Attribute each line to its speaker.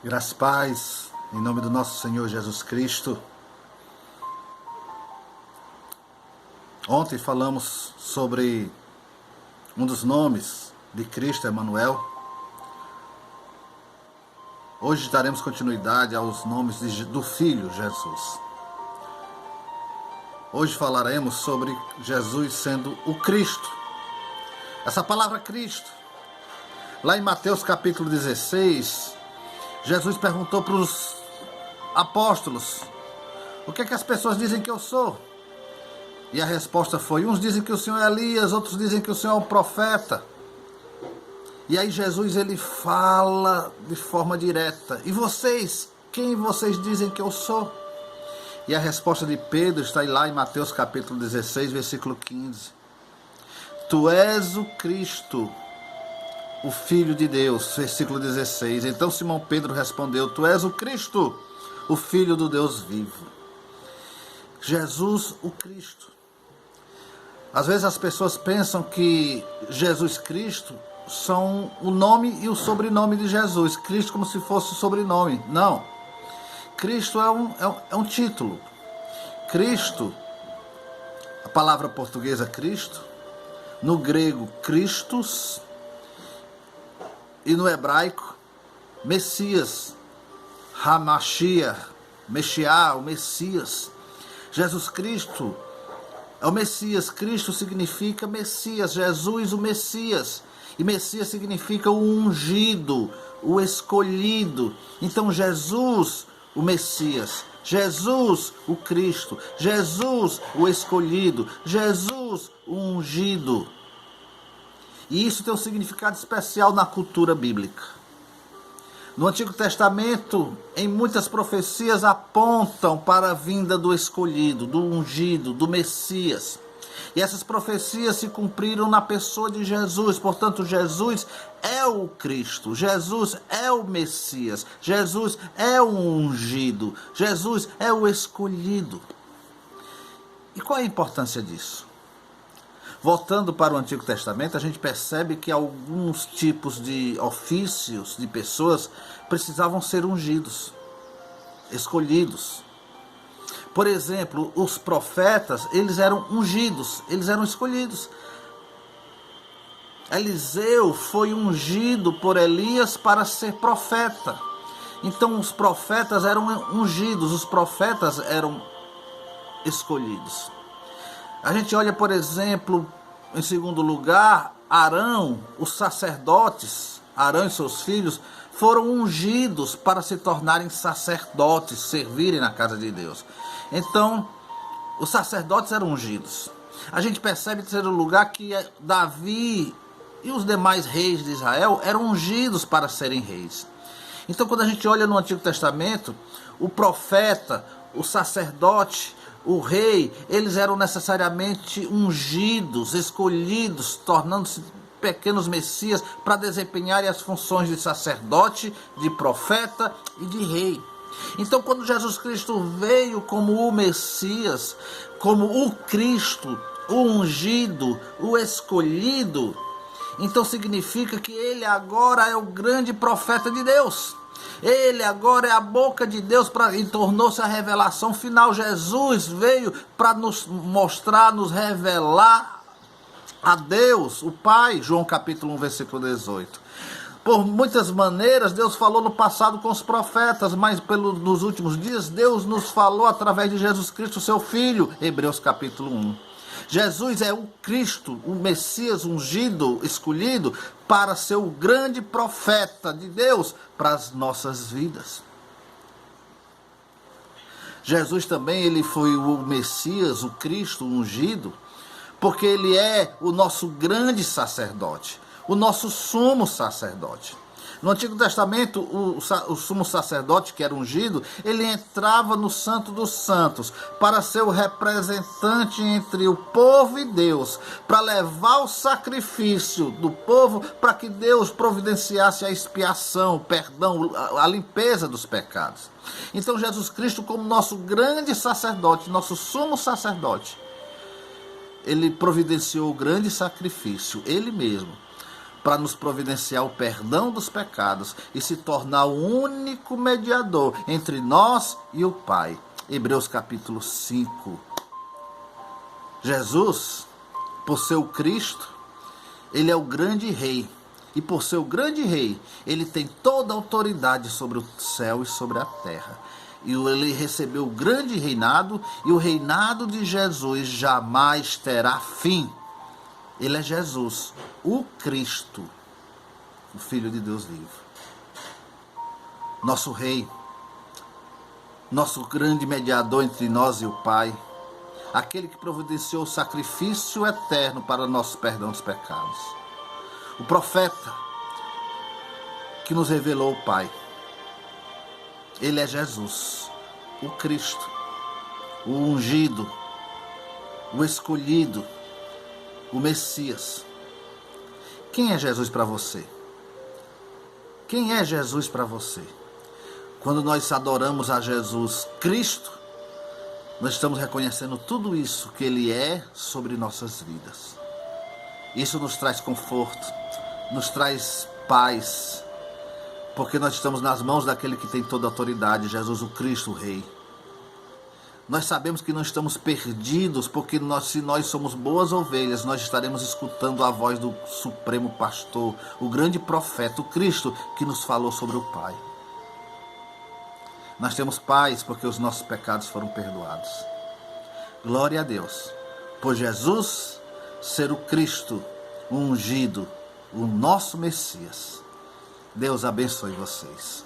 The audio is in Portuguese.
Speaker 1: Graças e paz, em nome do nosso Senhor Jesus Cristo. Ontem falamos sobre um dos nomes de Cristo, Emanuel. Hoje daremos continuidade aos nomes do Filho Jesus. Hoje falaremos sobre Jesus sendo o Cristo. Essa palavra Cristo, lá em Mateus capítulo 16, Jesus perguntou para os apóstolos: o que é que as pessoas dizem que eu sou? E a resposta foi: uns dizem que o Senhor é Elias, outros dizem que o Senhor é um profeta. E aí Jesus ele fala de forma direta: e vocês? Quem vocês dizem que eu sou? E a resposta de Pedro está lá em Mateus capítulo 16, versículo 15. Tu és o Cristo, o Filho de Deus, versículo 16. Então Simão Pedro respondeu: tu és o Cristo, o Filho do Deus vivo. Jesus, o Cristo. Às vezes as pessoas pensam que Jesus Cristo são o nome e o sobrenome de Jesus. Cristo como se fosse o sobrenome. Não. Cristo é um título. Cristo, a palavra portuguesa Cristo, no grego Christos, e no hebraico, Messias, Hamashia, Meshiá, o Messias. Jesus Cristo é o Messias. Cristo significa Messias, Jesus o Messias. E Messias significa o ungido, o escolhido. Então Jesus, o Messias, Jesus, o Cristo, Jesus, o escolhido, Jesus, o ungido. E isso tem um significado especial na cultura bíblica. No Antigo Testamento, em muitas profecias apontam para a vinda do escolhido, do ungido, do Messias. E essas profecias se cumpriram na pessoa de Jesus. Portanto, Jesus é o Cristo, Jesus é o Messias, Jesus é o ungido, Jesus é o escolhido. E qual é a importância disso? Voltando para o Antigo Testamento, a gente percebe que alguns tipos de ofícios, de pessoas, precisavam ser ungidos, escolhidos. Por exemplo, os profetas, eles eram ungidos, eles eram escolhidos. Eliseu foi ungido por Elias para ser profeta. Então os profetas eram ungidos, os profetas eram escolhidos. A gente olha, por exemplo, em segundo lugar, Arão, os sacerdotes, Arão e seus filhos, foram ungidos para se tornarem sacerdotes, servirem na casa de Deus. Então, os sacerdotes eram ungidos. A gente percebe, em terceiro lugar, que Davi e os demais reis de Israel eram ungidos para serem reis. Então, quando a gente olha no Antigo Testamento, o profeta, o sacerdote, o rei, eles eram necessariamente ungidos, escolhidos, tornando-se pequenos messias para desempenharem as funções de sacerdote, de profeta e de rei. Então, quando Jesus Cristo veio como o Messias, como o Cristo, o ungido, o escolhido, então significa que ele agora é o grande profeta de Deus. Ele agora é a boca de Deus e tornou-se a revelação final. Jesus veio para nos mostrar, nos revelar a Deus, o Pai. João capítulo 1, versículo 18. Por muitas maneiras, Deus falou no passado com os profetas, mas nos últimos dias, Deus nos falou através de Jesus Cristo, seu Filho. Hebreus capítulo 1. Jesus é o Cristo, o Messias ungido, escolhido, para ser o grande profeta de Deus para as nossas vidas. Jesus também ele foi o Messias, o Cristo ungido, porque ele é o nosso grande sacerdote, o nosso sumo sacerdote. No Antigo Testamento, o sumo sacerdote, que era ungido, ele entrava no Santo dos Santos para ser o representante entre o povo e Deus, para levar o sacrifício do povo para que Deus providenciasse a expiação, o perdão, a limpeza dos pecados. Então Jesus Cristo, como nosso grande sacerdote, nosso sumo sacerdote, ele providenciou o grande sacrifício, ele mesmo, para nos providenciar o perdão dos pecados e se tornar o único mediador entre nós e o Pai. Hebreus capítulo 5. Jesus, por ser o Cristo, ele é o grande rei. E por ser o grande rei, ele tem toda a autoridade sobre o céu e sobre a terra. E ele recebeu o grande reinado, e o reinado de Jesus jamais terá fim. Ele é Jesus, o Cristo, o Filho de Deus vivo. Nosso rei, nosso grande mediador entre nós e o Pai. Aquele que providenciou o sacrifício eterno para nosso perdão dos pecados. O profeta que nos revelou o Pai. Ele é Jesus, o Cristo, o ungido, o escolhido, o Messias. Quem é Jesus para você? Quem é Jesus para você? Quando nós adoramos a Jesus Cristo, nós estamos reconhecendo tudo isso que Ele é sobre nossas vidas. Isso nos traz conforto, nos traz paz, porque nós estamos nas mãos daquele que tem toda a autoridade, Jesus o Cristo, o Rei. Nós sabemos que não estamos perdidos, porque se nós somos boas ovelhas, nós estaremos escutando a voz do Supremo Pastor, o grande profeta, o Cristo, que nos falou sobre o Pai. Nós temos paz porque os nossos pecados foram perdoados. Glória a Deus, por Jesus ser o Cristo, o ungido, o nosso Messias. Deus abençoe vocês.